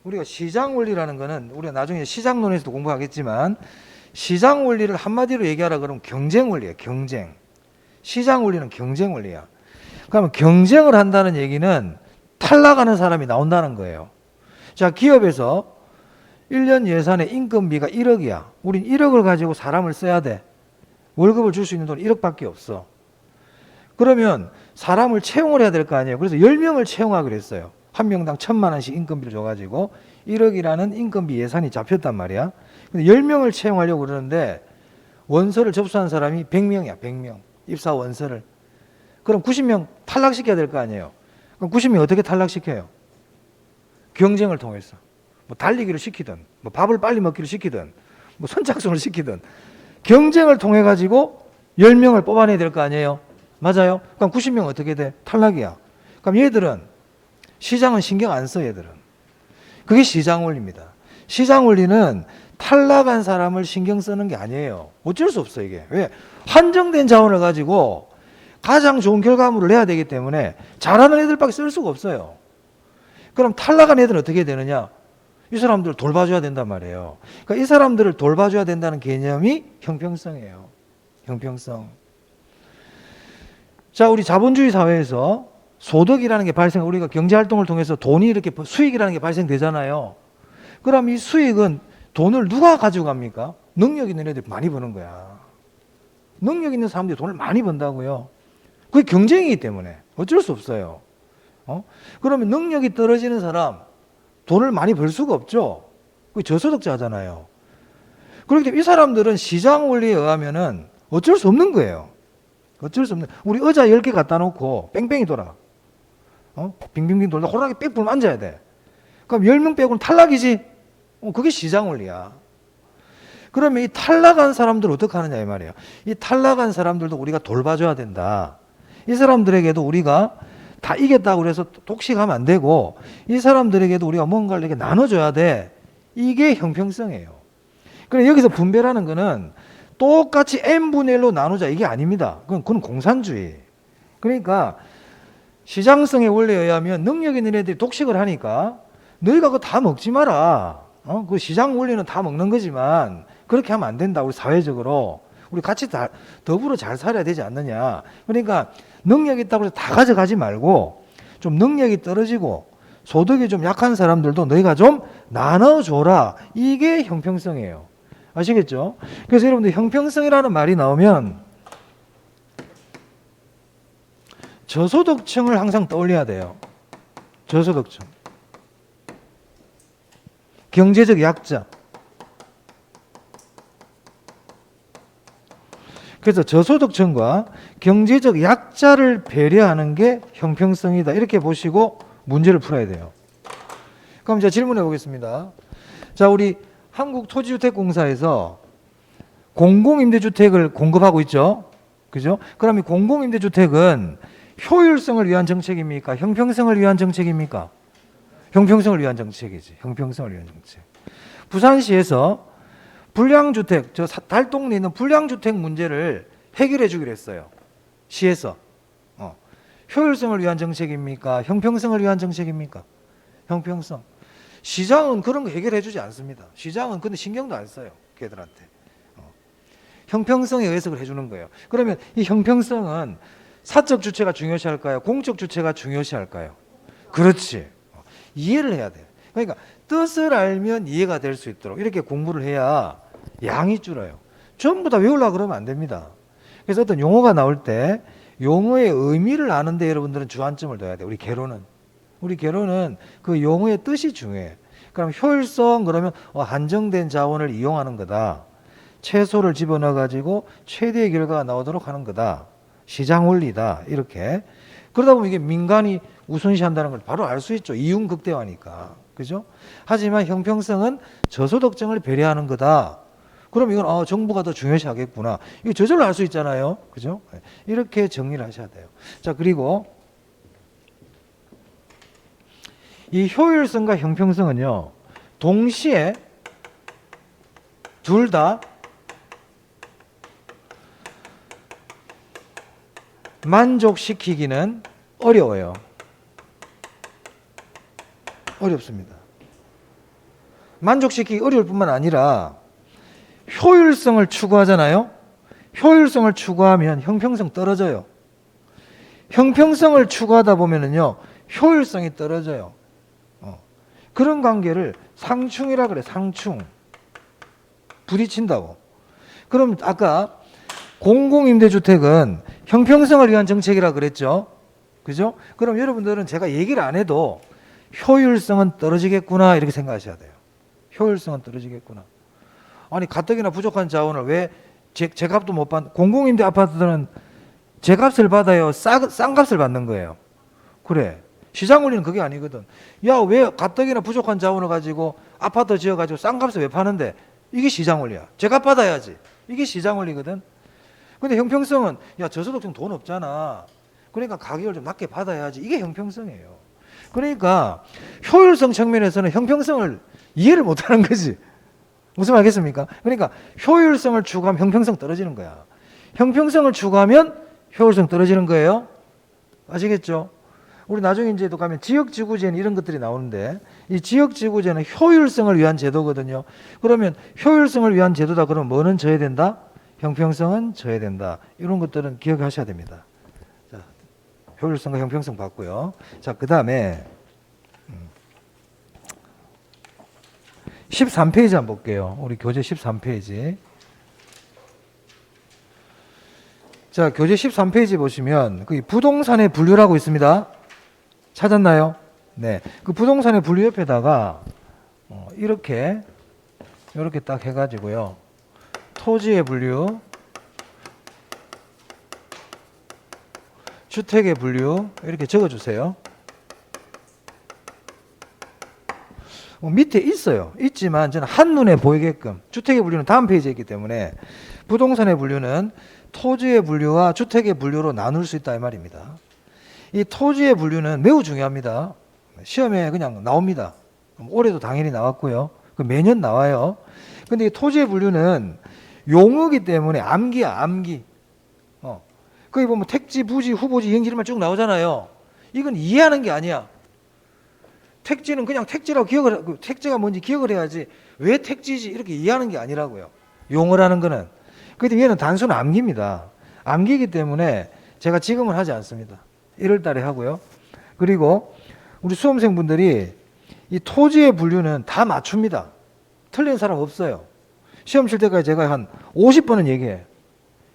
우리가 시장 원리라는 거는 우리가 나중에 시장론에서도 공부하겠지만, 시장 원리를 한마디로 얘기하라 그러면 경쟁 원리예요. 경쟁. 시장 원리는 경쟁 원리야. 그러면 경쟁을 한다는 얘기는 탈락하는 사람이 나온다는 거예요. 자, 기업에서 1년 예산의 인건비가 1억이야. 우린 1억을 가지고 사람을 써야 돼. 월급을 줄 수 있는 돈은 1억밖에 없어. 그러면 사람을 채용을 해야 될 거 아니에요. 그래서 10명을 채용하기로 했어요. 한 명당 1,000만 원씩 인건비를 줘가지고 1억이라는 인건비 예산이 잡혔단 말이야. 근데 10명을 채용하려고 그러는데 원서를 접수한 사람이 100명이야. 100명. 입사 원서를. 그럼 90명 탈락시켜야 될 거 아니에요. 그럼 90명 어떻게 탈락시켜요? 경쟁을 통해서. 뭐 달리기를 시키든, 뭐 밥을 빨리 먹기를 시키든, 뭐 선착순을 시키든, 경쟁을 통해 가지고 10명을 뽑아내야 될 거 아니에요. 맞아요? 그럼 90명 어떻게 돼? 탈락이야. 그럼 얘들은 시장은 신경 안 써, 얘들은. 그게 시장 원리입니다. 시장 원리는 탈락한 사람을 신경 쓰는 게 아니에요. 어쩔 수 없어, 이게. 왜? 한정된 자원을 가지고 가장 좋은 결과물을 내야 되기 때문에 잘하는 애들밖에 쓸 수가 없어요. 그럼 탈락한 애들은 어떻게 되느냐? 이 사람들을 돌봐줘야 된단 말이에요. 그러니까 이 사람들을 돌봐줘야 된다는 개념이 형평성이에요. 형평성. 자, 우리 자본주의 사회에서 소득이라는 게 우리가 경제활동을 통해서 돈이 이렇게 수익이라는 게 발생되잖아요. 그럼 이 수익은 돈을 누가 가지고 갑니까? 능력 있는 애들이 많이 버는 거야. 능력 있는 사람들이 돈을 많이 번다고요. 그게 경쟁이기 때문에 어쩔 수 없어요. 그러면 능력이 떨어지는 사람, 돈을 많이 벌 수가 없죠. 그게 저소득자잖아요. 그렇기 때문에 이 사람들은 시장 원리에 의하면은 어쩔 수 없는 거예요. 어쩔 수 없는. 우리 의자 10개 갖다 놓고 뺑뺑이 돌아. 빙빙빙 돌다 호랑이 빽 불면 앉아야 돼. 그럼 10명 빼고는 탈락이지. 그게 시장 원리야. 그러면 이 탈락한 사람들 어떻게 하느냐 이 말이에요. 이 탈락한 사람들도 우리가 돌봐줘야 된다. 이 사람들에게도 우리가 다 이겼다고 해서 독식하면 안 되고 이 사람들에게도 우리가 뭔가를 이렇게 나눠줘야 돼. 이게 형평성이에요. 그래서 여기서 분배라는 거는 똑같이 n분의 1로 나누자 이게 아닙니다. 그건 공산주의. 그러니까 시장성의 원리에 의하면 능력 있는 애들이 독식을 하니까 너희가 그거 다 먹지 마라. 그 시장 원리는 다 먹는 거지만 그렇게 하면 안 된다. 우리 사회적으로. 우리 같이 다 더불어 잘 살아야 되지 않느냐. 그러니까 능력이 있다고 해서 다 가져가지 말고 좀 능력이 떨어지고 소득이 좀 약한 사람들도 너희가 좀 나눠줘라. 이게 형평성이에요. 아시겠죠? 그래서 여러분들 형평성이라는 말이 나오면 저소득층을 항상 떠올려야 돼요. 저소득층. 경제적 약자. 그래서 저소득층과 경제적 약자를 배려하는 게 형평성이다. 이렇게 보시고 문제를 풀어야 돼요. 그럼 제가 질문해 보겠습니다. 자, 우리 한국토지주택공사에서 공공임대주택을 공급하고 있죠. 그죠? 그럼 이 공공임대주택은 효율성을 위한 정책입니까? 형평성을 위한 정책입니까? 형평성을 위한 정책이지. 형평성을 위한 정책. 부산시에서 불량주택, 저 달동네에 있는 불량주택 문제를 해결해 주기로 했어요. 시에서. 효율성을 위한 정책입니까? 형평성을 위한 정책입니까? 형평성. 시장은 그런 거 해결해 주지 않습니다. 시장은 근데 신경도 안 써요. 걔들한테. 형평성에 의해서 그걸 해주는 거예요. 그러면 이 형평성은 사적 주체가 중요시할까요? 공적 주체가 중요시할까요? 그렇지. 이해를 해야 돼요. 그러니까 뜻을 알면 이해가 될 수 있도록 이렇게 공부를 해야 양이 줄어요. 전부 다 외우려고 그러면 안 됩니다. 그래서 어떤 용어가 나올 때 용어의 의미를 아는데 여러분들은 주안점을 둬야 돼요. 우리 개론은 그 용어의 뜻이 중요해. 그럼 효율성 그러면 한정된 자원을 이용하는 거다. 최소를 집어넣어 가지고 최대의 결과가 나오도록 하는 거다. 시장 원리다. 이렇게. 그러다 보면 이게 민간이 우선시한다는 걸 바로 알 수 있죠. 이윤극대화니까. 그죠? 하지만 형평성은 저소득층을 배려하는 거다. 그럼 이건 정부가 더 중요시하겠구나. 이거 저절로 알 수 있잖아요. 그죠? 이렇게 정리를 하셔야 돼요. 자, 그리고 이 효율성과 형평성은요. 동시에 둘 다 만족시키기는 어려워요. 어렵습니다. 만족시키기 어려울 뿐만 아니라 효율성을 추구하잖아요. 효율성을 추구하면 형평성 떨어져요. 형평성을 추구하다 보면은요, 효율성이 떨어져요. 그런 관계를 상충이라 그래, 상충. 부딪힌다고. 그럼 아까 공공임대주택은 형평성을 위한 정책이라 그랬죠. 그죠? 그럼 여러분들은 제가 얘기를 안 해도 효율성은 떨어지겠구나 이렇게 생각하셔야 돼요. 효율성은 떨어지겠구나. 아니 가뜩이나 부족한 자원을 왜 제 값도 못 받는, 공공임대 아파트들은 제 값을 받아요, 싼 값을 받는 거예요. 그래, 시장 원리는 그게 아니거든. 야, 왜 가뜩이나 부족한 자원을 가지고 아파트 지어가지고 싼 값을 왜 파는데? 이게 시장 원리야. 제 값 받아야지. 이게 시장 원리거든. 근데 형평성은 야, 저소득층 돈 없잖아, 그러니까 가격을 좀 낮게 받아야지. 이게 형평성이에요. 그러니까 효율성 측면에서는 형평성을 이해를 못하는 거지. 무슨 말 알겠습니까? 그러니까 효율성을 추구하면 형평성 떨어지는 거야. 형평성을 추구하면 효율성 떨어지는 거예요. 아시겠죠? 우리 나중에 이제 또 가면 지역지구제는 이런 것들이 나오는데, 이 지역지구제는 효율성을 위한 제도거든요. 그러면 효율성을 위한 제도다 그러면 뭐는 져야 된다? 형평성은 져야 된다. 이런 것들은 기억하셔야 됩니다. 자, 효율성과 형평성 봤고요. 자, 그 다음에 13페이지 한번 볼게요. 우리 교재 13페이지. 자, 교재 13페이지 보시면 그 부동산의 분류라고 있습니다. 찾았나요? 네. 그 부동산의 분류 옆에다가 이렇게 딱 해가지고요. 토지의 분류, 주택의 분류 이렇게 적어주세요. 밑에 있어요. 있지만 저는 한눈에 보이게끔, 주택의 분류는 다음 페이지에 있기 때문에 부동산의 분류는 토지의 분류와 주택의 분류로 나눌 수 있다 이 말입니다. 이 토지의 분류는 매우 중요합니다. 시험에 그냥 나옵니다. 올해도 당연히 나왔고요. 매년 나와요. 근데 이 토지의 분류는 용어기 때문에 암기야, 암기. 거기 보면 택지, 부지, 후보지, 이행지 이런 말 쭉 나오잖아요. 이건 이해하는 게 아니야. 택지는 그냥 택지라고 택지가 뭔지 기억을 해야지 왜 택지지 이렇게 이해하는 게 아니라고요. 용어라는 거는. 근데 얘는 단순 암기입니다. 암기이기 때문에 제가 지금은 하지 않습니다. 1월 달에 하고요. 그리고 우리 수험생분들이 이 토지의 분류는 다 맞춥니다. 틀린 사람 없어요. 시험 칠 때까지 제가 한 50번은 얘기해요.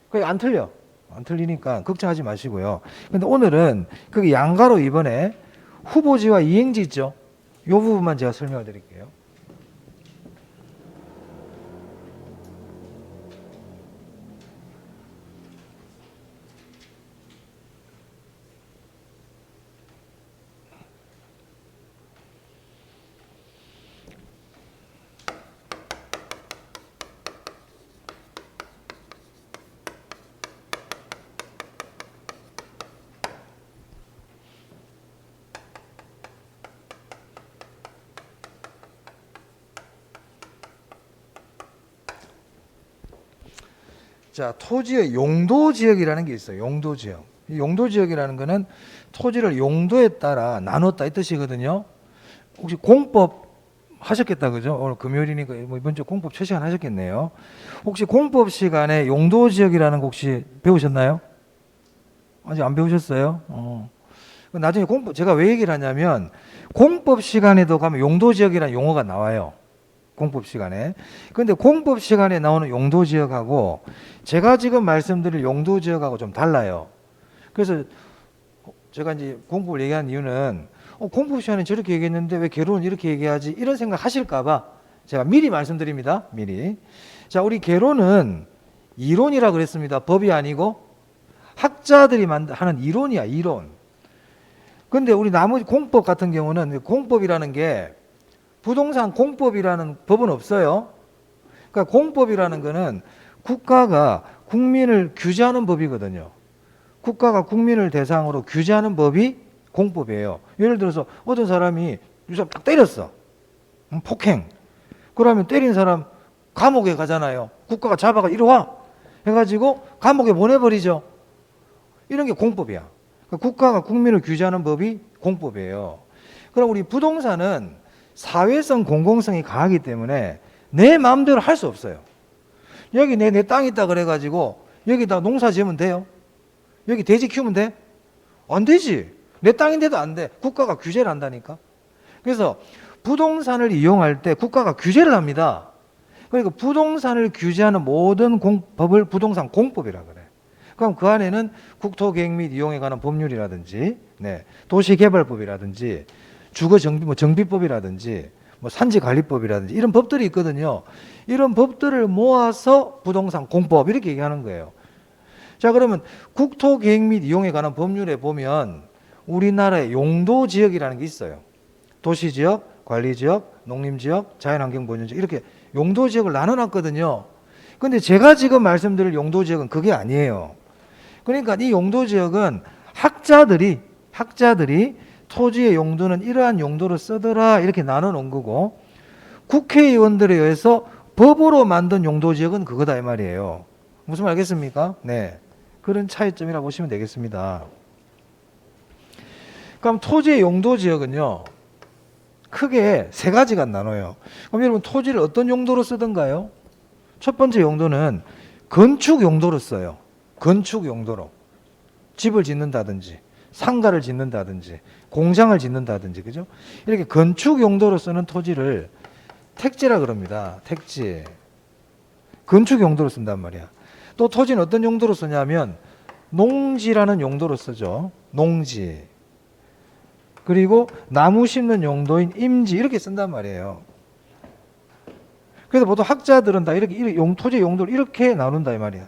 그게 안 틀려. 안 틀리니까 걱정하지 마시고요. 근데 오늘은 그 양가로 이번에 후보지와 이행지 있죠? 이 부분만 제가 설명을 드릴게요. 자, 토지의 용도지역이라는 게 있어요. 용도지역. 이 용도지역이라는 거는 토지를 용도에 따라 나눴다 이 뜻이거든요. 혹시 공법 하셨겠다, 그죠? 오늘 금요일이니까 이번 주 공법 첫 시간 하셨겠네요. 혹시 공법 시간에 용도지역이라는 거 혹시 배우셨나요? 아직 안 배우셨어요? 나중에 공법, 제가 왜 얘기를 하냐면 공법 시간에도 가면 용도지역이라는 용어가 나와요. 공법 시간에. 근데 공법 시간에 나오는 용도 지역하고 제가 지금 말씀드릴 용도 지역하고 좀 달라요. 그래서 제가 이제 공법을 얘기한 이유는 공법 시간에 저렇게 얘기했는데 왜 개론은 이렇게 얘기하지? 이런 생각 하실까봐 제가 미리 말씀드립니다. 미리. 자, 우리 개론은 이론이라 그랬습니다. 법이 아니고 학자들이 하는 이론이야, 이론. 근데 우리 나머지 공법 같은 경우는 공법이라는 게 부동산 공법이라는 법은 없어요. 그러니까 공법이라는 거는 국가가 국민을 규제하는 법이거든요. 국가가 국민을 대상으로 규제하는 법이 공법이에요. 예를 들어서 어떤 사람이 유사 딱 때렸어. 폭행. 그러면 때린 사람 감옥에 가잖아요. 국가가 잡아가 이리 와 해가지고 감옥에 보내버리죠. 이런 게 공법이야. 그러니까 국가가 국민을 규제하는 법이 공법이에요. 그럼 우리 부동산은 사회성, 공공성이 강하기 때문에 내 마음대로 할 수 없어요. 여기 내 땅 있다 그래가지고 여기다 농사 지으면 돼요? 여기 돼지 키우면 돼? 안 되지. 내 땅인데도 안 돼. 국가가 규제를 한다니까. 그래서 부동산을 이용할 때 국가가 규제를 합니다. 그러니까 부동산을 규제하는 모든 법을 부동산 공법이라 그래. 그럼 그 안에는 국토계획 및 이용에 관한 법률이라든지, 도시개발법이라든지, 정비법이라든지, 산지관리법이라든지 이런 법들이 있거든요. 이런 법들을 모아서 부동산 공법 이렇게 얘기하는 거예요. 자, 그러면 국토계획 및 이용에 관한 법률에 보면 우리나라의 용도지역이라는 게 있어요. 도시지역, 관리지역, 농림지역, 자연환경보전지역 이렇게 용도지역을 나눠놨거든요. 근데 제가 지금 말씀드릴 용도지역은 그게 아니에요. 그러니까 이 용도지역은 학자들이 토지의 용도는 이러한 용도로 쓰더라 이렇게 나눠놓은 거고, 국회의원들에 의해서 법으로 만든 용도지역은 그거다 이 말이에요. 무슨 말 알겠습니까? 네, 그런 차이점이라고 보시면 되겠습니다. 그럼 토지의 용도지역은요 크게 세 가지가 나눠요. 그럼 여러분 토지를 어떤 용도로 쓰던가요? 첫 번째 용도는 건축 용도로 써요. 건축 용도로 집을 짓는다든지 상가를 짓는다든지 공장을 짓는다든지, 그죠? 이렇게 건축 용도로 쓰는 토지를 택지라 그럽니다. 택지. 건축 용도로 쓴단 말이야. 또 토지는 어떤 용도로 쓰냐면 농지라는 용도로 쓰죠. 농지. 그리고 나무 심는 용도인 임지 이렇게 쓴단 말이에요. 그래서 보통 학자들은 다 이렇게 토지의 용도를 이렇게 나눈다 이 말이야.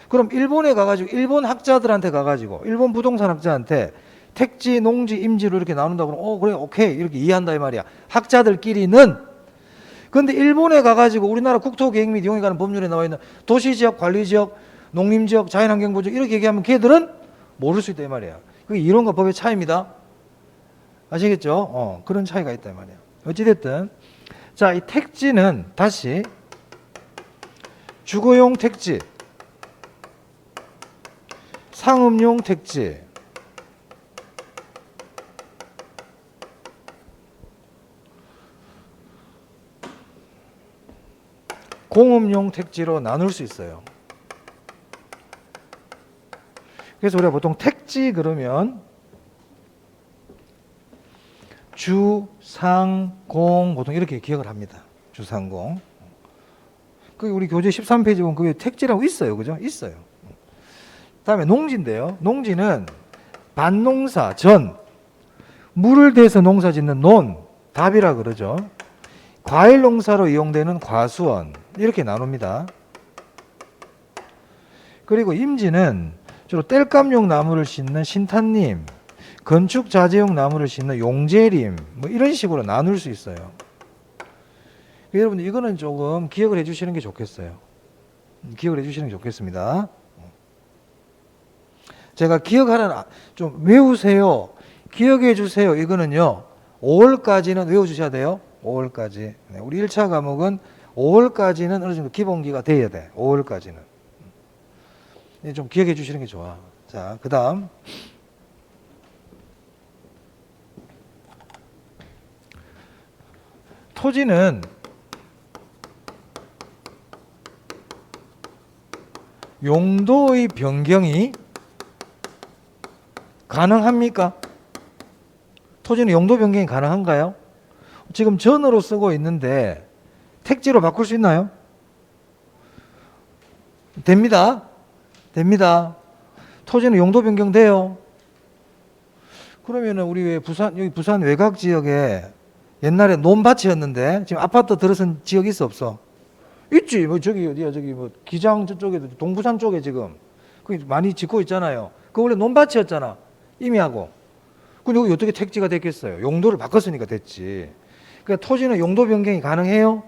그럼 일본에 가가지고 일본 학자들한테 가가지고 일본 부동산 학자한테 택지, 농지, 임지로 이렇게 나눈다 그러면 그래 오케이 이렇게 이해한다 이 말이야. 학자들끼리는. 근데 일본에 가가지고 우리나라 국토계획 및 이용에 관한 법률에 나와 있는 도시지역, 관리지역, 농림지역, 자연환경보전 이렇게 얘기하면 걔들은 모를 수 있다 이 말이야. 그게 이론과 법의 차이입니다. 아시겠죠? 그런 차이가 있다 이 말이야. 어찌됐든 자, 이 택지는 다시 주거용 택지, 상업용 택지, 공업용 택지로 나눌 수 있어요. 그래서 우리가 보통 택지 그러면 주, 상, 공 보통 이렇게 기억을 합니다. 주, 상, 공. 그 우리 교재 13페이지 보면 그게 택지라고 있어요. 그죠? 있어요. 다음에 농지인데요. 농지는 밭농사, 전, 물을 대서 농사 짓는 논, 답이라 그러죠. 과일 농사로 이용되는 과수원 이렇게 나눕니다. 그리고 임지는 주로 땔감용 나무를 심는 신탄림, 건축 자재용 나무를 심는 용재림 이런 식으로 나눌 수 있어요. 여러분 이거는 조금 기억을 해주시는 게 좋겠어요. 기억을 해주시는 게 좋겠습니다. 제가 기억하는 좀 외우세요, 기억해 주세요. 이거는요 5월까지는 외워주셔야 돼요. 5월까지. 우리 1차 과목은 5월까지는 어느 정도 기본기가 돼야 돼. 5월까지는. 좀 기억해 주시는 게 좋아. 자, 그 다음. 토지는 용도의 변경이 가능합니까? 토지는 용도 변경이 가능한가요? 지금 전으로 쓰고 있는데 택지로 바꿀 수 있나요? 됩니다. 됩니다. 토지는 용도 변경돼요. 그러면은 우리 왜 여기 부산 외곽 지역에 옛날에 논밭이었는데 지금 아파트 들어선 지역 있어 없어? 있지. 저기 어디야? 저기 기장 저쪽에도 동부산 쪽에 지금 그 많이 짓고 있잖아요. 그 원래 논밭이었잖아. 이미 하고. 근데 여기 어떻게 택지가 됐겠어요? 용도를 바꿨으니까 됐지. 그러니까 토지는 용도 변경이 가능해요?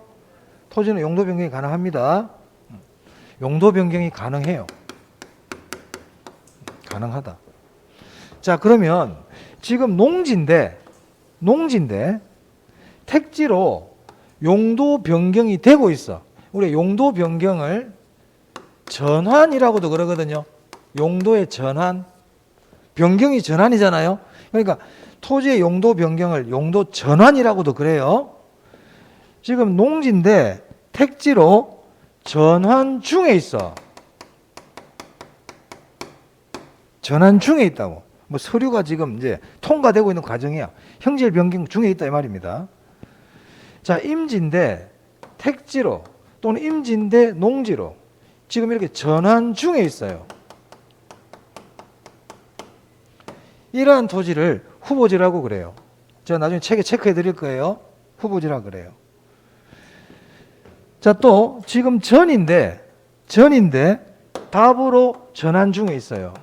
토지는 용도 변경이 가능합니다. 용도 변경이 가능해요. 가능하다. 자, 그러면 지금 농지인데 택지로 용도 변경이 되고 있어. 우리 용도 변경을 전환이라고도 그러거든요. 용도의 전환. 변경이 전환이잖아요. 그러니까 토지의 용도 변경을 용도 전환이라고도 그래요. 지금 농지인데 택지로 전환 중에 있어. 전환 중에 있다고. 뭐 서류가 지금 이제 통과되고 있는 과정이야. 형질 변경 중에 있다 이 말입니다. 자, 임지인데 택지로 또는 임지인데 농지로 지금 이렇게 전환 중에 있어요. 이러한 토지를 후보지라고 그래요. 제가 나중에 책에 체크해 드릴 거예요. 후보지라고 그래요. 자, 또 지금 전인데 답으로 전환 중에 있어요.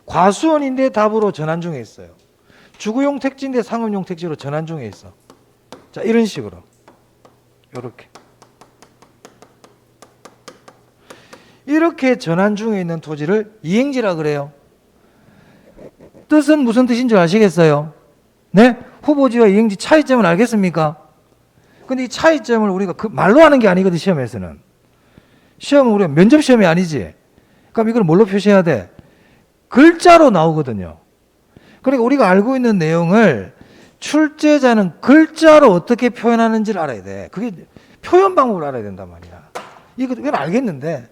과수원인데 답으로 전환 중에 있어요. 주거용 택지인데 상업용 택지로 전환 중에 있어. 자, 이런 식으로. 요렇게. 이렇게 전환 중에 있는 토지를 이행지라 그래요. 뜻은 무슨 뜻인 줄 아시겠어요? 네? 후보지와 이행지 차이점을 알겠습니까? 근데 이 차이점을 우리가 말로 하는 게 아니거든, 시험에서는. 시험은 우리가 면접 시험이 아니지. 그럼 이걸 뭘로 표시해야 돼? 글자로 나오거든요. 그러니까 우리가 알고 있는 내용을 출제자는 글자로 어떻게 표현하는지를 알아야 돼. 그게 표현 방법을 알아야 된단 말이야. 이건 알겠는데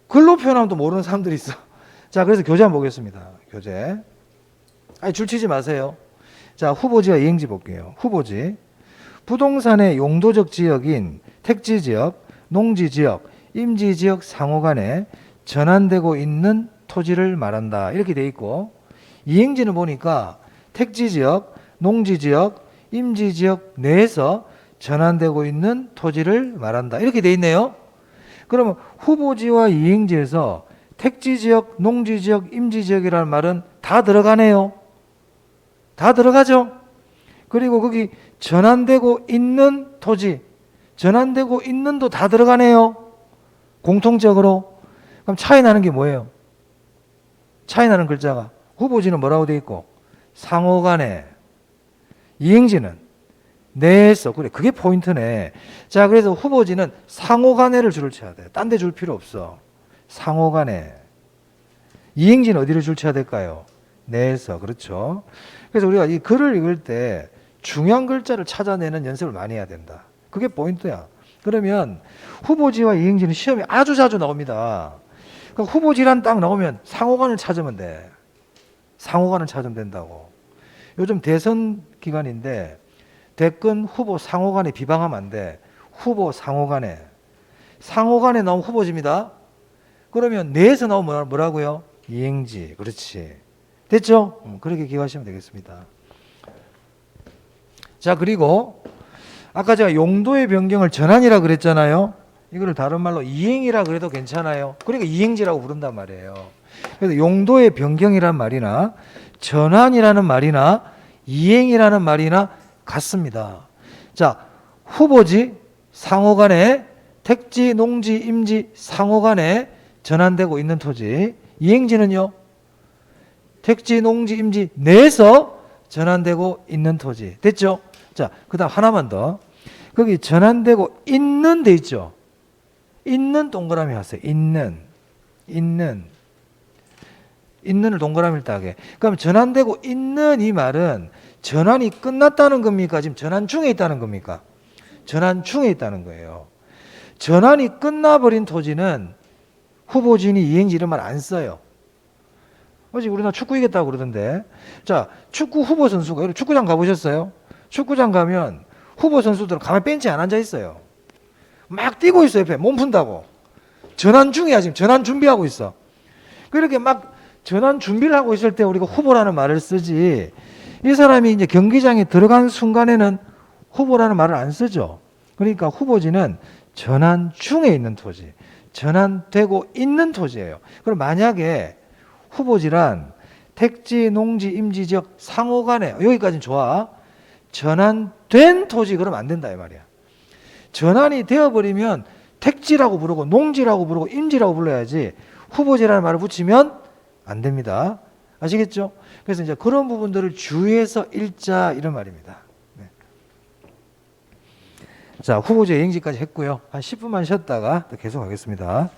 글로 표현하면 또 모르는 사람들이 있어. 자, 그래서 교재 한번 보겠습니다. 교재. 아니, 줄치지 마세요. 자, 후보지와 이행지 볼게요. 후보지. 부동산의 용도적 지역인 택지지역, 농지지역, 임지지역 상호 간에 전환되고 있는 토지를 말한다. 이렇게 돼 있고, 이행지는 보니까 택지지역, 농지지역, 임지지역 내에서 전환되고 있는 토지를 말한다. 이렇게 돼 있네요. 그러면 후보지와 이행지에서 택지지역, 농지지역, 임지지역이라는 말은 다 들어가네요. 다 들어가죠. 그리고 거기 전환되고 있는 토지, 전환되고 있는도 다 들어가네요. 공통적으로. 그럼 차이 나는 게 뭐예요? 차이 나는 글자가 후보지는 뭐라고 돼 있고 상호간에, 이행지는 내에서. 그래, 그게 포인트네. 자, 그래서 후보지는 상호간에를 줄을 쳐야 돼. 딴 데 줄 필요 없어. 상호간에. 이행지는 어디를 줄 쳐야 될까요? 내에서. 그렇죠. 그래서 우리가 이 글을 읽을 때 중요한 글자를 찾아내는 연습을 많이 해야 된다. 그게 포인트야. 그러면 후보지와 이행지는 시험에 아주 자주 나옵니다. 그러니까 후보지란 딱 나오면 상호간을 찾으면 돼. 상호간을 찾으면 된다고. 요즘 대선 기간인데 대권 후보 상호간에 비방하면 안 돼. 후보 상호간에. 상호간에 나오면 후보지입니다. 그러면 내에서 나오면 뭐라고요? 이행지. 그렇지. 됐죠? 그렇게 기억하시면 되겠습니다. 자, 그리고 아까 제가 용도의 변경을 전환이라 그랬잖아요. 이거를 다른 말로 이행이라 그래도 괜찮아요. 그러니까 이행지라고 부른단 말이에요. 그래서 용도의 변경이란 말이나 전환이라는 말이나 이행이라는 말이나 같습니다. 자, 후보지 상호간에 택지, 농지, 임지 상호간에 전환되고 있는 토지. 이행지는요, 택지, 농지, 임지 내에서 전환되고 있는 토지. 됐죠? 자, 그 다음 하나만 더. 거기 전환되고 있는 데 있죠? 있는 동그라미 하세요. 있는을 동그라미를 따게. 그럼 전환되고 있는 이 말은 전환이 끝났다는 겁니까? 지금 전환 중에 있다는 겁니까? 전환 중에 있다는 거예요. 전환이 끝나버린 토지는 후보지니 이행지 이런 말 안 써요. 어제 우리나라 축구 이겼다고 그러던데. 자, 축구 후보 선수가, 여러분 축구장 가보셨어요? 축구장 가면 후보 선수들은 가만히 벤치에 안 앉아 있어요. 막 뛰고 있어요. 옆에 몸 푼다고. 전환 중이야. 지금 전환 준비하고 있어. 그렇게 막 전환 준비를 하고 있을 때 우리가 후보라는 말을 쓰지, 이 사람이 이제 경기장에 들어간 순간에는 후보라는 말을 안 쓰죠. 그러니까 후보지는 전환 중에 있는 토지, 전환되고 있는 토지예요. 그럼 만약에 후보지란 택지, 농지, 임지 지역 상호간에, 여기까지는 좋아. 전환된 토지 그러면 안 된다 이 말이야. 전환이 되어버리면 택지라고 부르고 농지라고 부르고 임지라고 불러야지 후보지라는 말을 붙이면 안 됩니다. 아시겠죠? 그래서 이제 그런 부분들을 주의해서 읽자 이런 말입니다. 네. 자, 후보자 이행시까지 했고요. 한 10분만 쉬었다가 또 계속 하겠습니다.